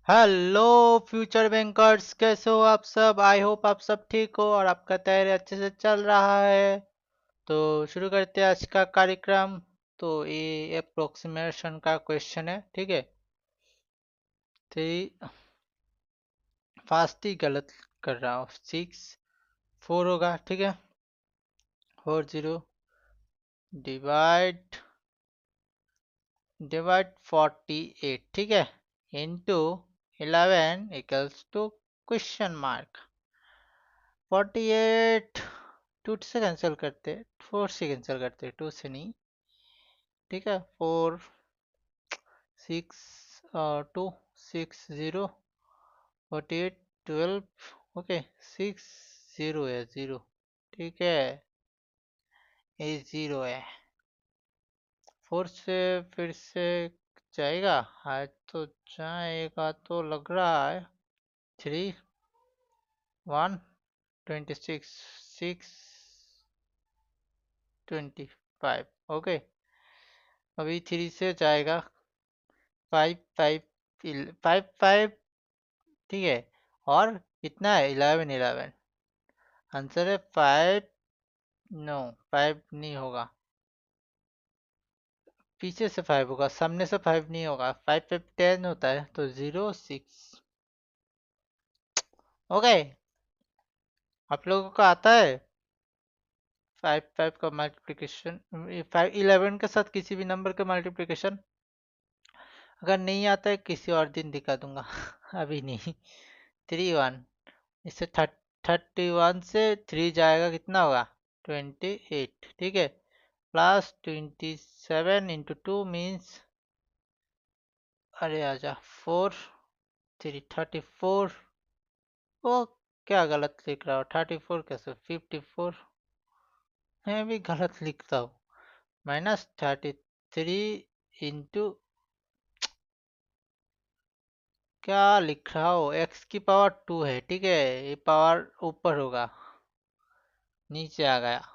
Hello future bankers, कैसे हो आप सब। आई होप आप सब ठीक हो और आपका तैयारी अच्छे से चल रहा है। तो शुरू करते हैं आज का कार्यक्रम। तो ये अप्रोक्सीमेशन का क्वेश्चन है, ठीक है। तो ये फास्ट ही गलत कर रहा हूँ। 6 4 होगा, ठीक है। 40 डिवाइड डिवाइड 48, ठीक है, into 11 equals to question mark 48। 2 से कैंसिल करते, 4 से कैंसिल करते, 2 से नहीं, ठीक है। 4 6 2 6 0 48 12, ओके। 6 0 है, 0, ठीक है। ये 0 है। 4 से फिर से जाएगा, हाँ तो जाएगा तो लग रहा है। 3 1 26 6 25, ओके। अभी 3 से जाएगा 5 5 5 5, ठीक है। और कितना है, 11 11। आंसर है 5। नो, 5 नहीं होगा। पीछे से 5 होगा, सामने से 5 नहीं होगा। 5 5 10 होता है, तो 0 6। ओके, आप लोगों को आता है 5 5 का मल्टीप्लिकेशन, 5 11 के साथ किसी भी नंबर का मल्टीप्लिकेशन। अगर नहीं आता है किसी और दिन दिखा दूंगा अभी नहीं। 3 1, इससे 31 से 3 जाएगा, कितना होगा, 28, ठीक है। प्लस 27 इंटू 2 मीन्स, अरे आजा, 4 3 34। ओ, क्या गलत लिख रहा हूँ, 34 कैसे, 54। मैं भी गलत लिखता हूँ। -33 इंटू, क्या लिख रहा हूँ, x की पावर 2 है, ठीक है। ये पावर ऊपर होगा, नीचे आ गया।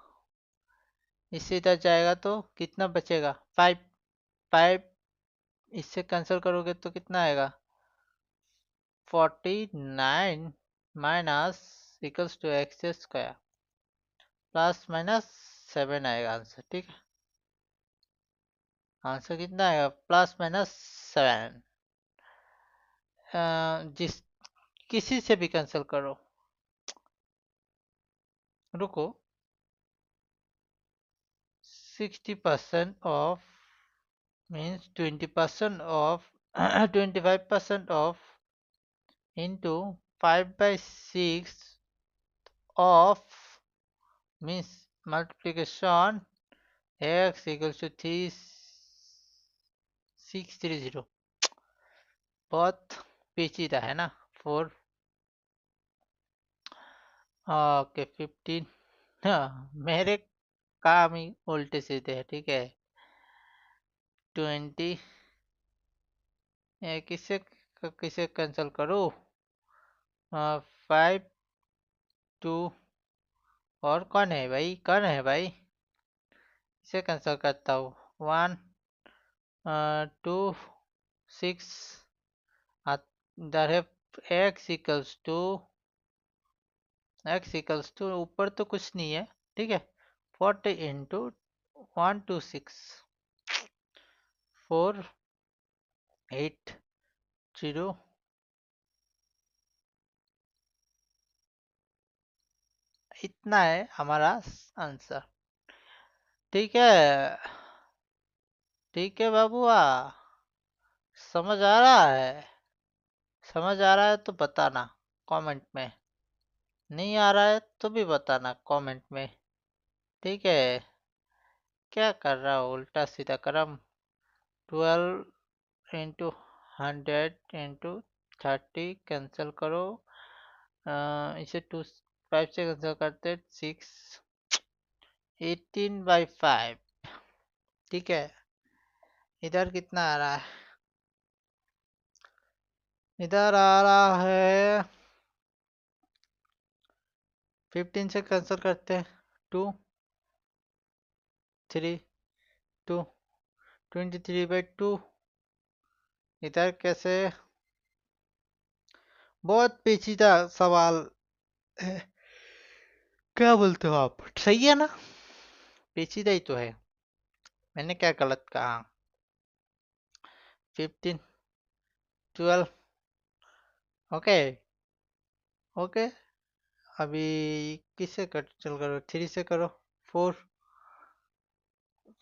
इससे इधर जाएगा तो कितना बचेगा, 5 5। इससे कैंसिल करोगे तो कितना आएगा, 49 minus equals to X square plus minus 7 आएगा आंसर, ठीक है। आंसर कितना आएगा, प्लस माइनस 7। जिस किसी से भी कैंसिल करो, रुको। 60% off means 20% off 25% off into 5/6 off means multiplication x equals to 3630। बहुत पेचीदा है ना। 4, ओके 15। हाँ, मेरे काम ही उल्टे सीधे है, ठीक है। 20, किसे किसे कैंसिल करो, 5 2, और कौन है भाई, कौन है भाई, इसे कैंसिल करता हूँ। 1 2 6, इधर है x इक्वल्स टू ऊपर तो कुछ नहीं है, ठीक है। 40 इंटू 126 480, इतना है हमारा आंसर, ठीक है। ठीक है बाबूआ, समझ आ रहा है। समझ आ रहा है तो बताना कमेंट में, नहीं आ रहा है तो भी बताना कमेंट में, ठीक है। क्या कर रहा हो, उल्टा सीधा करम। 12 इंटू 100 इंटू 30 कैंसिल करो, इसे 2 5 से कैंसिल करते, 6 18/5, ठीक है। इधर कितना आ रहा है, इधर आ रहा है 15 से कैंसिल करते, 2 3 2 23/2। इधर कैसे, बहुत पेचीदा सवाल है। क्या बोलते हो आप, सही है ना? पेचीदा ही तो है। मैंने क्या गलत कहा? 15, 12। ओके। ओके। अभी किससे कट चल करो, 3 से करो। 4,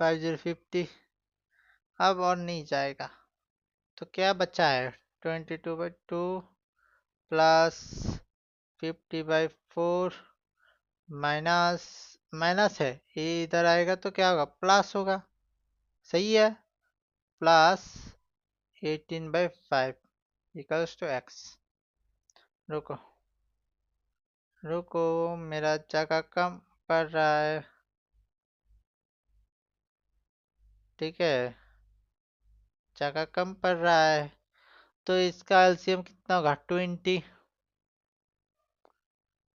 5 0 50। अब और नहीं जाएगा। तो क्या बचा है? 22/2 प्लस 50/4 माइनस, माइनस है ये, इधर आएगा तो क्या होगा? प्लस होगा। सही है। Plus 18/5 equals to X. रुको, रुको, मेरा जगह कम पड़ रहा है। ठीक है, जगह कम पड़ रहा है। तो इसका एलसीएम कितना होगा? 20।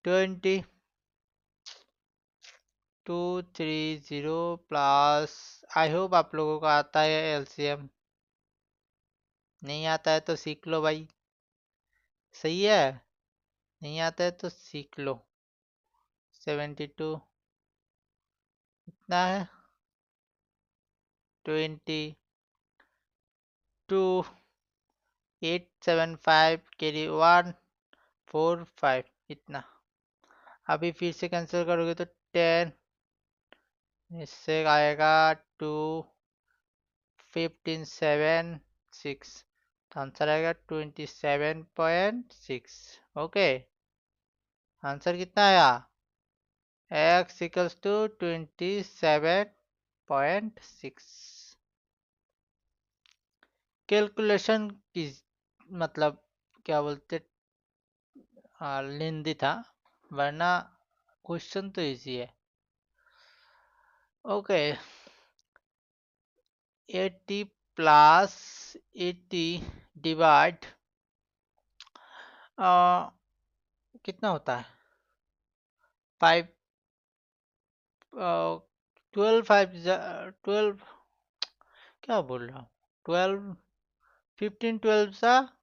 20 230 प्लस, आई होप आप लोगों को आता है एलसीएम। नहीं आता है तो सीख लो भाई। सही है। नहीं आता है तो सीख लो। 72 इतना है। 20 2 875 कैरी 1 4 5 इतना। अभी फिर से कैंसिल करोगे तो 10, इससे आएगा 2 15 7 6। तो आंसर आएगा 27.6। ओके। आंसर कितना आया? x equals to 27.6। कैलकुलेशन की मतलब क्या बोलते, लेंदी था, वरना क्वेश्चन तो इजी है। ओके। 80 प्लस 80 डिवाइड कितना होता है? 5, 12 5 12, क्या बोल रहा हूँ, 12 15 12 सा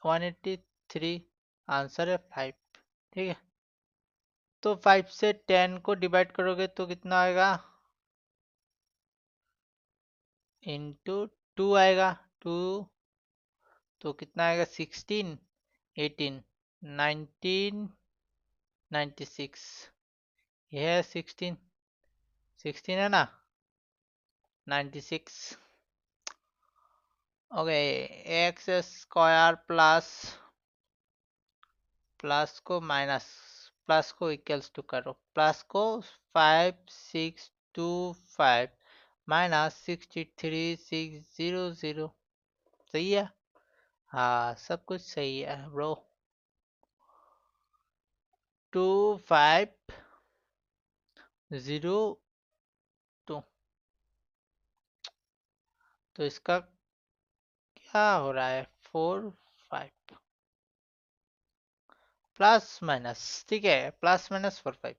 183। आंसर है 5। ठीक है। तो 5 से 10 को डिवाइड करोगे तो कितना आएगा? इंटू 2 आएगा। 2 तो कितना आएगा? 16 18 19 96। यह है 16। 16 है ना? 96। Okay. X square plus, plus को माइनस, प्लस को इक्वल्स टू करो, प्लस को 5625 माइनस 63600। सही है। हाँ, सब कुछ सही है ब्रो। 2502। तो इसका क्या हो रहा है? 4 5 प्लस माइनस। ठीक है, प्लस माइनस 4 5।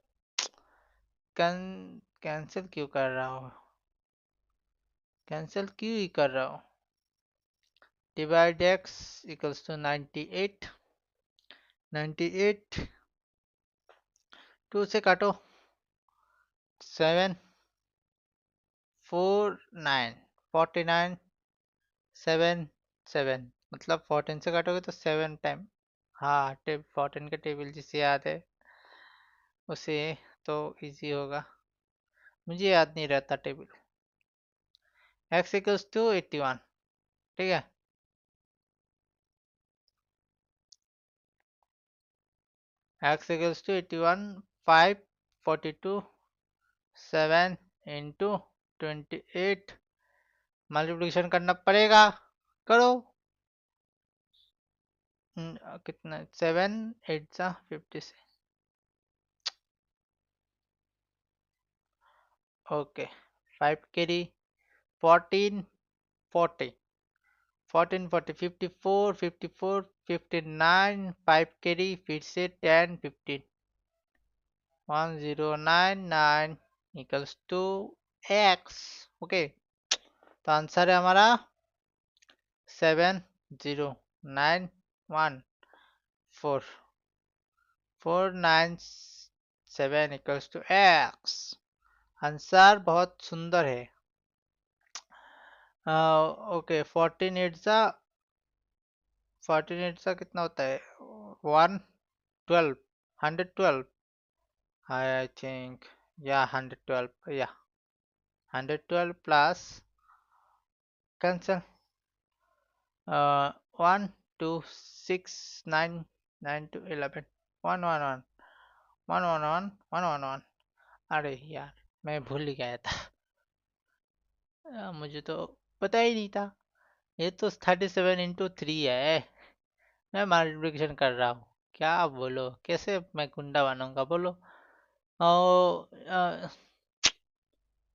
कैंसिल क्यों कर रहा हो? कैंसिल क्यों ही कर रहा हो? Divide x equals to 98। 98 2 से काटो। 7 4 9 49 7 7, मतलब 14 से काटोगे तो 7 टाइम। हाँ, 14 का टेबल जिसे याद है उसे तो इजी होगा। मुझे याद नहीं रहता टेबल। x equals to 81। ठीक है। x equals to 81 5 42 7 into 28। Multiplication करना पड़ेगा। करो। कितना? 7 8 सा 56। ओके। 5 कैरी 14 40 14 40 54 54 59 5 कैरी फिर से 10 15 1099 इक्वल्स टू एक्स। ओके। तो आंसर है हमारा 7091। 4 497 इक्वल्स टू एक्स। आंसर बहुत सुंदर है। ओके 14 कितना होता है? 112 112 आई थिंक, या 112, या 112 प्लस कैंसिल 1 2 6 9 9 2 11 111 111 अरे यार, मैं भूल ही गया था। मुझे तो पता ही नहीं था। ये तो 37 into 3 है। मैं मल्टीप्लिकेशन कर रहा हूँ। क्या बोलो, कैसे मैं गुंडा बनूंगा बोलो। और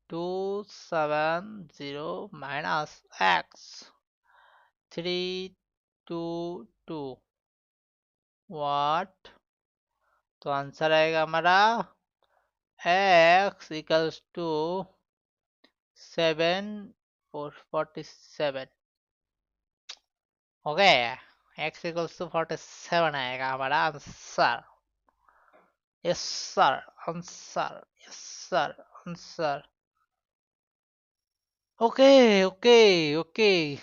270 माइनस एक्स 322 वाट। तो आंसर आएगा हमारा एक्स इक्वल्स टू 747। हो गया। एक्स इक्वल्स टू 47 आएगा हमारा answer. Yes sir, answer. Yes sir, answer. Okay okay okay.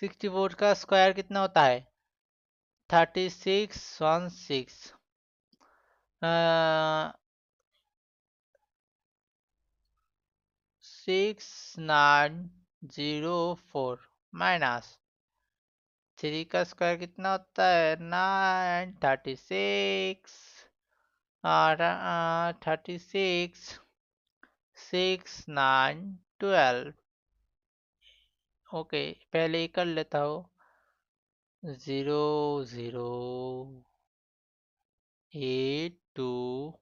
64 का स्क्वायर कितना होता है? 3616 6904 माइनस 3 का स्क्वायर कितना होता है? 936 36 6912। ओके, पहले ही कर लेता हूँ। 0 0 8 2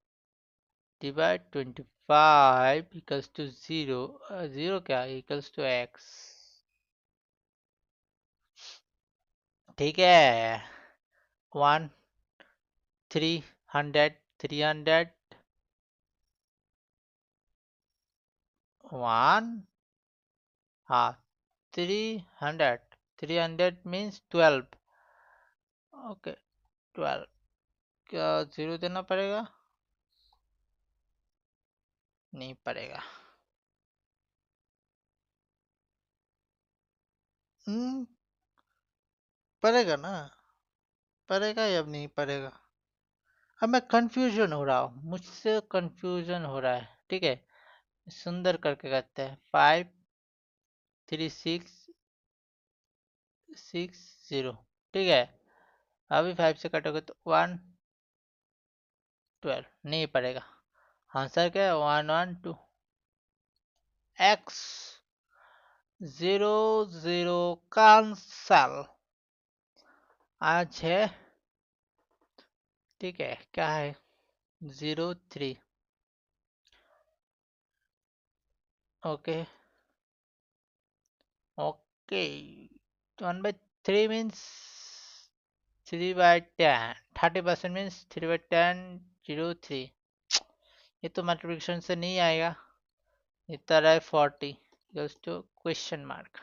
डिवाइड 25 इक्वल्स टू 0। 0 क्या इक्वल्स टू एक्स। ठीक है। 1 300 300 1 हाँ 300 मीन्स 12। ओके 12। क्या 0 देना पड़ेगा? नहीं पड़ेगा। हम्म पड़ेगा ना? पड़ेगा या नहीं पड़ेगा? अब मैं कंफ्यूजन हो रहा हूँ, मुझसे कंफ्यूजन हो रहा है। ठीक है, सुंदर करके करते हैं। 53660। ठीक है, अभी 5 से कटोगे तो 112 नहीं पड़ेगा। आंसर क्या है? 112 एक्स 0 0 कैंसल। आज है, ठीक है, क्या है? 03। Okay okay. 1/3 मीन्स 3/10। 30% मीन्स 3/10 03। ये तो मल्टीप्लिकेशन से नहीं आएगा। इतना है 40 equals to question mark.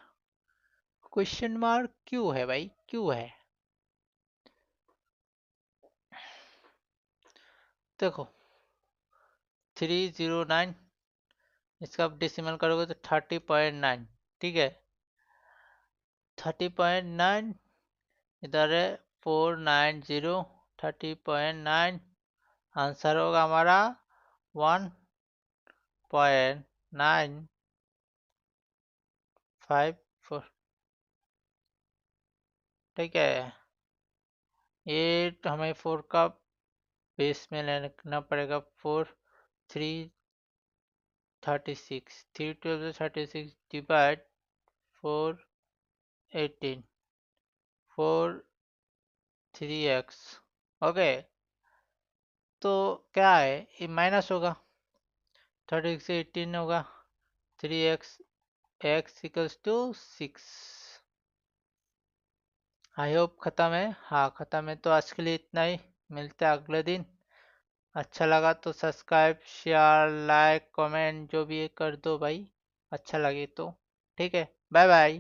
Question mark क्यों है भाई, क्यों है? देखो 309, इसका आप डेसिमल करोगे तो 30.9। ठीक है, 30.9 इधर है 490। 30.9 आंसर होगा हमारा 1.954। ठीक है, ये हमें 4 का बेस में लेना पड़ेगा। 4 336 3 36 डिवाइड 4 18 4 3x। ओके, तो क्या है, ये माइनस होगा। 36 से 18 होगा। 3x x equals to 6। I hope खत्म है। हाँ खत्म है। तो आज के लिए इतना ही, मिलते हैं अगले दिन। अच्छा लगा तो सब्सक्राइब शेयर लाइक कमेंट जो भी है कर दो भाई, अच्छा लगे तो। ठीक है, बाय बाय।